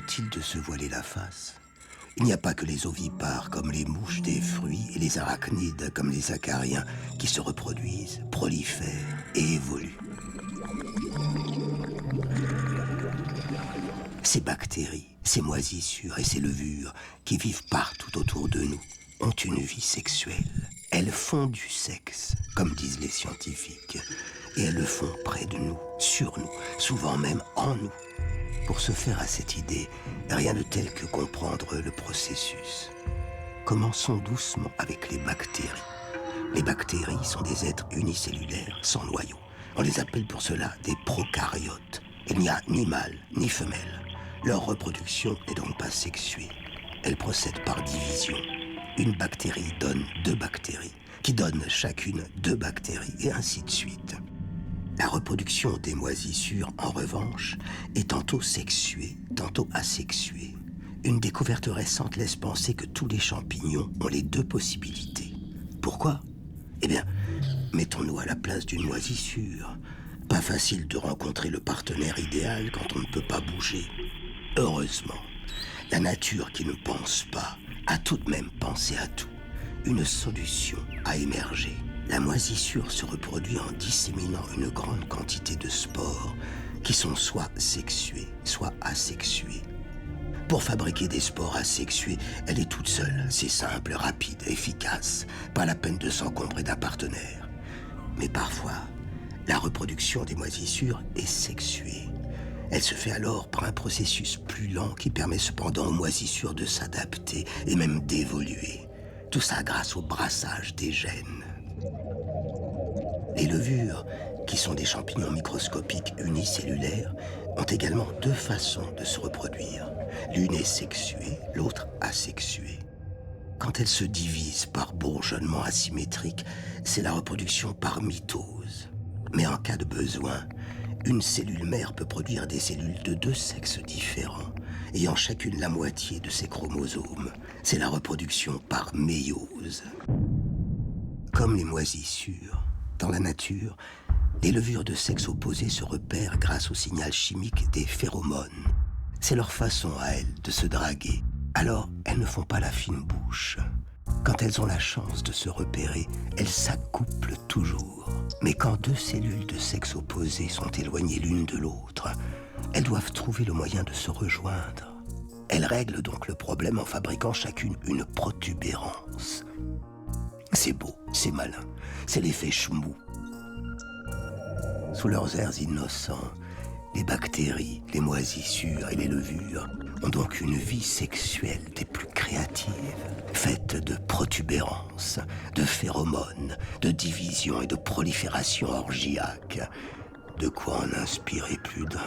inutile de se voiler la face. Il n'y a pas que les ovipares comme les mouches des fruits et les arachnides comme les acariens qui se reproduisent, prolifèrent et évoluent. Ces bactéries, ces moisissures et ces levures qui vivent partout autour de nous ont une vie sexuelle. Elles font du sexe, comme disent les scientifiques, et elles le font près de nous, sur nous, souvent même en nous. Pour se faire à cette idée, rien de tel que comprendre le processus. Commençons doucement avec les bactéries. Les bactéries sont des êtres unicellulaires, sans noyau. On les appelle pour cela des prokaryotes. Il n'y a ni mâle ni femelle. Leur reproduction n'est donc pas sexuée. Elle procède par division. Une bactérie donne 2 bactéries, qui donnent chacune 2 bactéries, et ainsi de suite. La reproduction des moisissures, en revanche, est tantôt sexuée, tantôt asexuée. Une découverte récente laisse penser que tous les champignons ont les 2 possibilités. Pourquoi ? Eh bien, mettons-nous à la place d'une moisissure. Pas facile de rencontrer le partenaire idéal quand on ne peut pas bouger. Heureusement, la nature qui ne pense pas a tout de même pensé à tout. Une solution a émergé. La moisissure se reproduit en disséminant une grande quantité de spores qui sont soit sexués, soit asexués. Pour fabriquer des spores asexués, elle est toute seule. C'est simple, rapide, efficace. Pas la peine de s'encombrer d'un partenaire. Mais parfois, la reproduction des moisissures est sexuée. Elle se fait alors par un processus plus lent qui permet cependant aux moisissures de s'adapter et même d'évoluer. Tout ça grâce au brassage des gènes. Les levures, qui sont des champignons microscopiques unicellulaires, ont également 2 façons de se reproduire. L'une est sexuée, l'autre asexuée. Quand elles se divisent par bourgeonnement asymétrique, c'est la reproduction par mitose. Mais en cas de besoin, une cellule mère peut produire des cellules de 2 sexes différents, ayant chacune la moitié de ses chromosomes. C'est la reproduction par méiose. Comme les moisissures, dans la nature, les levures de sexe opposé se repèrent grâce au signal chimique des phéromones. C'est leur façon à elles de se draguer. Alors, elles ne font pas la fine bouche. Quand elles ont la chance de se repérer, elles s'accouplent toujours. Mais quand 2 cellules de sexe opposé sont éloignées l'une de l'autre, elles doivent trouver le moyen de se rejoindre. Elles règlent donc le problème en fabriquant chacune une protubérance. C'est beau, c'est malin, c'est l'effet chmou. Sous leurs airs innocents, les bactéries, les moisissures et les levures ont donc une vie sexuelle des plus créatives, faite de protubérances, de phéromones, de division et de prolifération orgiaque. De quoi en inspirer plus d'un.